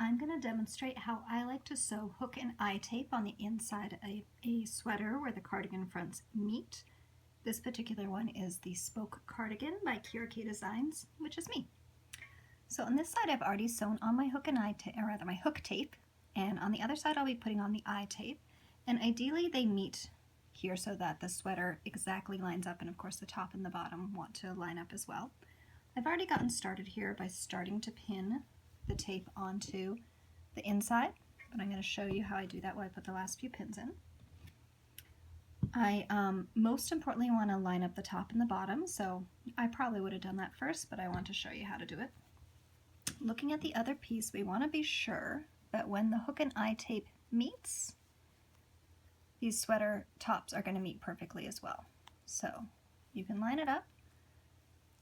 I'm going to demonstrate how I like to sew hook and eye tape on the inside of a sweater where the cardigan fronts meet. This particular one is the Spoke Cardigan by K Designs, which is me. So on this side I've already sewn on my hook and eye tape, or rather my hook tape, and on the other side I'll be putting on the eye tape. And ideally they meet here so that the sweater exactly lines up, and of course the top and the bottom want to line up as well. I've already gotten started here by starting to pin the tape onto the inside, but I'm going to show you how I do that while I put the last few pins in. I most importantly want to line up the top and the bottom, so I probably would have done that first, but I want to show you how to do it. Looking at the other piece, we want to be sure that when the hook and eye tape meets, these sweater tops are going to meet perfectly as well. So you can line it up,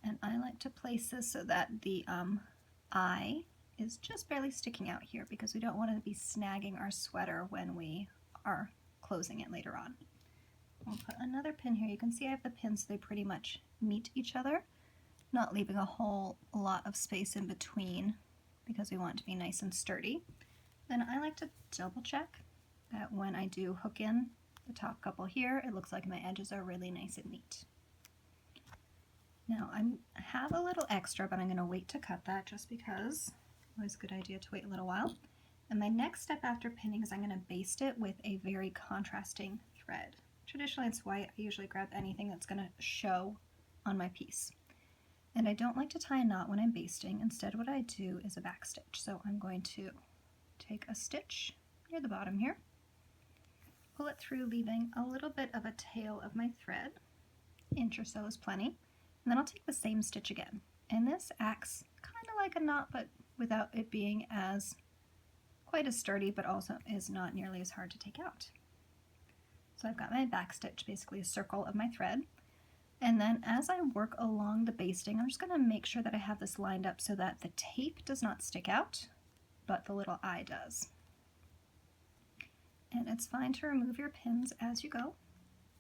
and I like to place this so that the eye is just barely sticking out here because we don't want to be snagging our sweater when we are closing it later on. We'll put another pin here. You can see I have the pins so they pretty much meet each other, not leaving a whole lot of space in between because we want it to be nice and sturdy. Then I like to double check that when I do hook in the top couple here, it looks like my edges are really nice and neat. Now I have a little extra, but I'm going to wait to cut that just because always a good idea to wait a little while. And my next step after pinning is I'm going to baste it with a very contrasting thread. Traditionally it's white. I usually grab anything that's going to show on my piece. And I don't like to tie a knot when I'm basting. Instead what I do is a back stitch. So I'm going to take a stitch near the bottom here, pull it through, leaving a little bit of a tail of my thread. Inch or so is plenty. And then I'll take the same stitch again. And this acts kind of like a knot, but without it being as quite as sturdy, but also is not nearly as hard to take out. So I've got my back stitch, basically a circle of my thread. And then as I work along the basting, I'm just going to make sure that I have this lined up so that the tape does not stick out, but the little eye does. And it's fine to remove your pins as you go.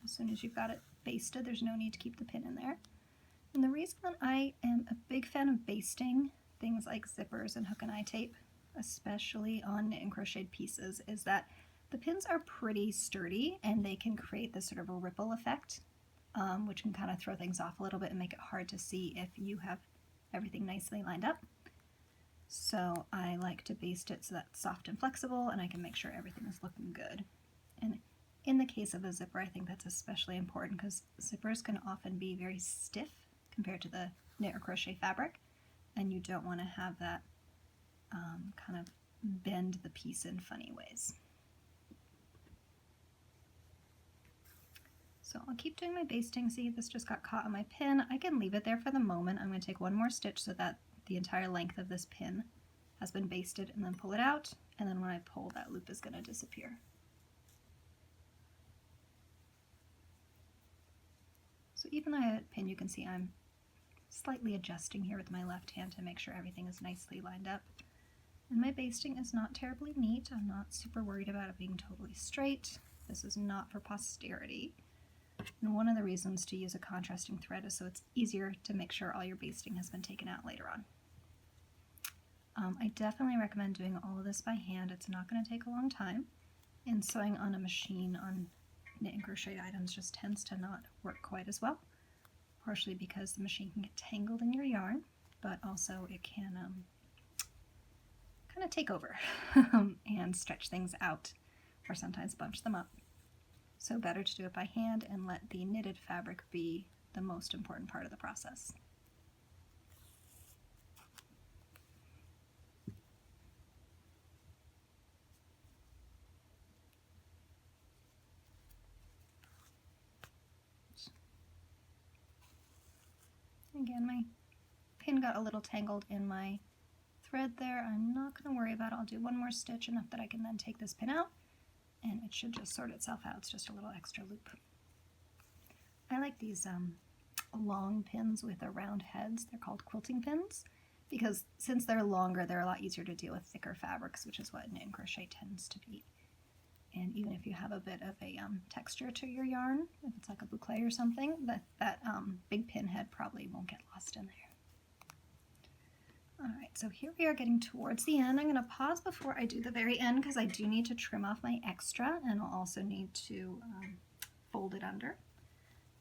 As soon as you've got it basted, there's no need to keep the pin in there. And the reason that I am a big fan of basting things like zippers and hook and eye tape, especially on knit and crocheted pieces, is that the pins are pretty sturdy and they can create this sort of a ripple effect, which can kind of throw things off a little bit and make it hard to see if you have everything nicely lined up. So I like to baste it so that it's soft and flexible and I can make sure everything is looking good. And in the case of a zipper, I think that's especially important because zippers can often be very stiff compared to the knit or crochet fabric, and you don't want to have that kind of bend the piece in funny ways. So I'll keep doing my basting. See, this just got caught on my pin. I can leave it there for the moment. I'm going to take one more stitch so that the entire length of this pin has been basted, and then pull it out, and then when I pull, that loop is going to disappear. So even though I have a pin, you can see I'm slightly adjusting here with my left hand to make sure everything is nicely lined up. And my basting is not terribly neat. I'm not super worried about it being totally straight. This is not for posterity. And one of the reasons to use a contrasting thread is so it's easier to make sure all your basting has been taken out later on. I definitely recommend doing all of this by hand. It's not going to take a long time. And sewing on a machine on knit and crochet items just tends to not work quite as well. Partially because the machine can get tangled in your yarn, but also it can kind of take over and stretch things out or sometimes bunch them up. So better to do it by hand and let the knitted fabric be the most important part of the process. Again, my pin got a little tangled in my thread there. I'm not going to worry about it. I'll do one more stitch, enough that I can then take this pin out, and it should just sort itself out. It's just a little extra loop. I like these long pins with the round heads. They're called quilting pins because since they're longer, they're a lot easier to deal with thicker fabrics, which is what knit and crochet tends to be. And even if you have a bit of a texture to your yarn, if it's like a boucle or something, that big pin head probably won't get lost in there. All right, so here we are getting towards the end. I'm going to pause before I do the very end because I do need to trim off my extra, and I'll also need to fold it under.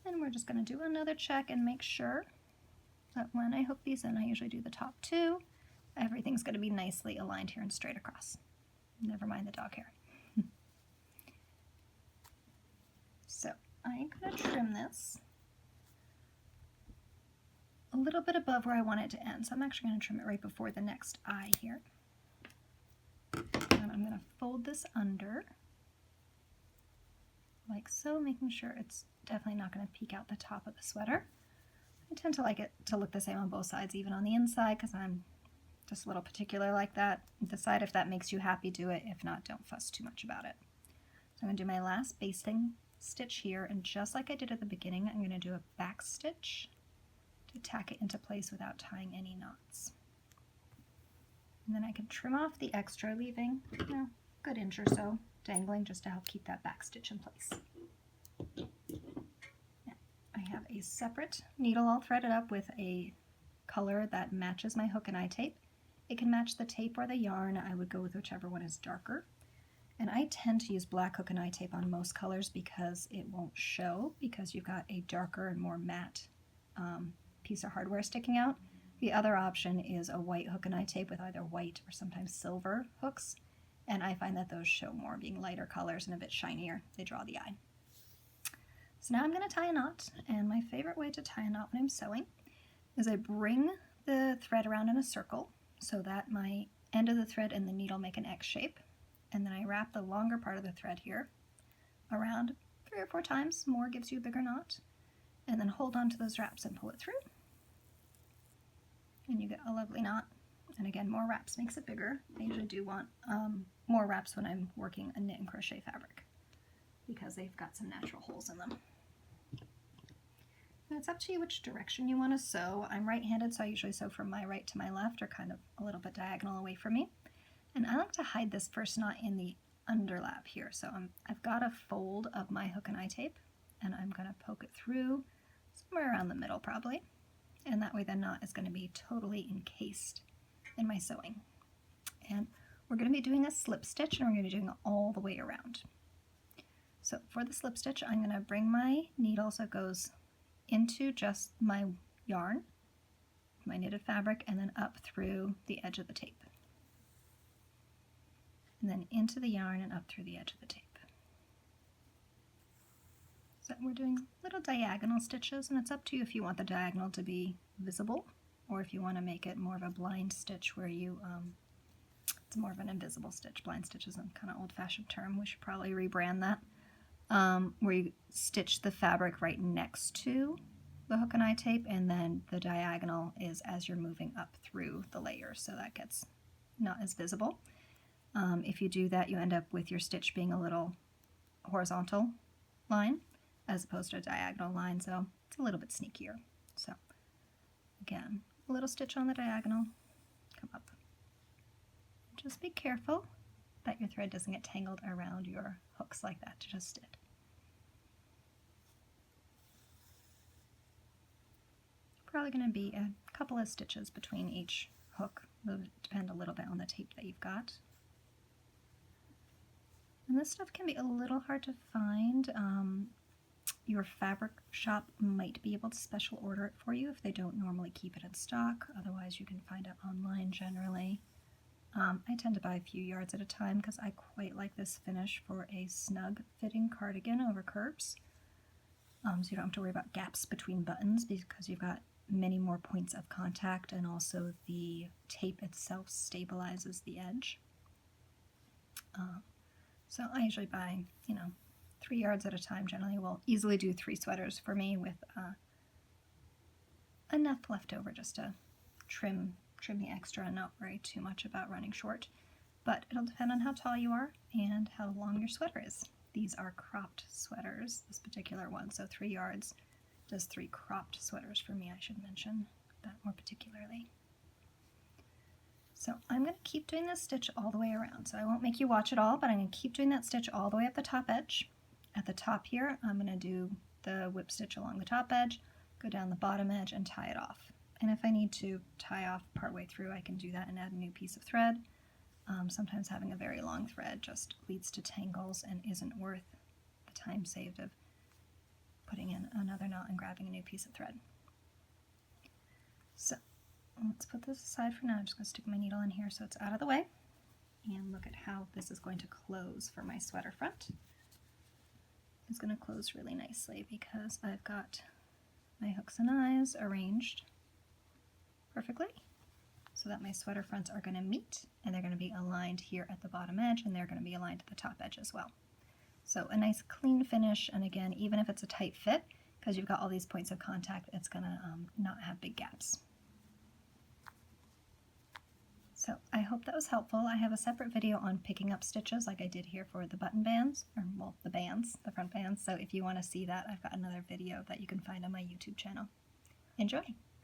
And we're just going to do another check and make sure that when I hook these in, I usually do the top two, everything's going to be nicely aligned here and straight across. Never mind the dog hair. So I'm going to trim this a little bit above where I want it to end. So I'm actually going to trim it right before the next eye here. And I'm going to fold this under like so, making sure it's definitely not going to peek out the top of the sweater. I tend to like it to look the same on both sides, even on the inside, because I'm just a little particular like that. Decide if that makes you happy, do it. If not, don't fuss too much about it. So I'm going to do my last basting stitch here, and just like I did at the beginning, I'm going to do a back stitch to tack it into place without tying any knots. And then I can trim off the extra, leaving a good inch or so dangling just to help keep that back stitch in place. I have a separate needle all threaded up with a color that matches my hook and eye tape. It can match the tape or the yarn. I would go with whichever one is darker. And I tend to use black hook and eye tape on most colors because it won't show, because you've got a darker and more matte piece of hardware sticking out. The other option is a white hook and eye tape with either white or sometimes silver hooks, and I find that those show more, being lighter colors and a bit shinier. They draw the eye. So now I'm going to tie a knot, and my favorite way to tie a knot when I'm sewing is I bring the thread around in a circle so that my end of the thread and the needle make an X shape, and then I wrap the longer part of the thread here around 3 or 4 times. More gives you a bigger knot, and then hold on to those wraps and pull it through, and you get a lovely knot. And again, more wraps makes it bigger. I usually do want more wraps when I'm working a knit and crochet fabric because they've got some natural holes in them. And it's up to you which direction you want to sew. I'm right-handed, so I usually sew from my right to my left, or kind of a little bit diagonal away from me. And I like to hide this first knot in the underlap here. So I've got a fold of my hook and eye tape, and I'm going to poke it through somewhere around the middle probably. And that way the knot is going to be totally encased in my sewing. And we're going to be doing a slip stitch, and we're going to be doing it all the way around. So for the slip stitch, I'm going to bring my needle so it goes into just my yarn, my knitted fabric, and then up through the edge of the tape. And then into the yarn and up through the edge of the tape. So we're doing little diagonal stitches, and it's up to you if you want the diagonal to be visible, or if you want to make it more of a blind stitch where you, it's more of an invisible stitch. Blind stitch is a kind of old-fashioned term. We should probably rebrand that. Where you stitch the fabric right next to the hook and eye tape, and then the diagonal is as you're moving up through the layers, so that gets not as visible. If you do that, you end up with your stitch being a little horizontal line as opposed to a diagonal line, so it's a little bit sneakier. So again, a little stitch on the diagonal, come up. Just be careful that your thread doesn't get tangled around your hooks like that just did. Probably going to be a couple of stitches between each hook. It'll depend a little bit on the tape that you've got. And this stuff can be a little hard to find. Your fabric shop might be able to special order it for you if they don't normally keep it in stock. Otherwise, you can find it online generally. I tend to buy a few yards at a time because I quite like this finish for a snug fitting cardigan over curves. So you don't have to worry about gaps between buttons because you've got many more points of contact, and also the tape itself stabilizes the edge. So I usually buy, 3 yards at a time. Generally will easily do 3 sweaters for me with enough left over just to trim the extra and not worry too much about running short. But it'll depend on how tall you are and how long your sweater is. These are cropped sweaters, this particular one, so 3 yards does 3 cropped sweaters for me. I should mention that more particularly. So I'm going to keep doing this stitch all the way around. So I won't make you watch it all, but I'm going to keep doing that stitch all the way up the top edge. At the top here, I'm going to do the whip stitch along the top edge, go down the bottom edge, and tie it off. And if I need to tie off partway through, I can do that and add a new piece of thread. Sometimes having a very long thread just leads to tangles and isn't worth the time saved of putting in another knot and grabbing a new piece of thread. So let's put this aside for now. I'm just going to stick my needle in here so it's out of the way. And look at how this is going to close for my sweater front. It's going to close really nicely because I've got my hooks and eyes arranged perfectly so that my sweater fronts are going to meet, and they're going to be aligned here at the bottom edge, and they're going to be aligned at the top edge as well. So a nice clean finish, and again, even if it's a tight fit, because you've got all these points of contact, it's going to not have big gaps. So I hope that was helpful. I have a separate video on picking up stitches like I did here for the button bands, or well, the bands, the front bands. So if you want to see that, I've got another video that you can find on my YouTube channel. Enjoy!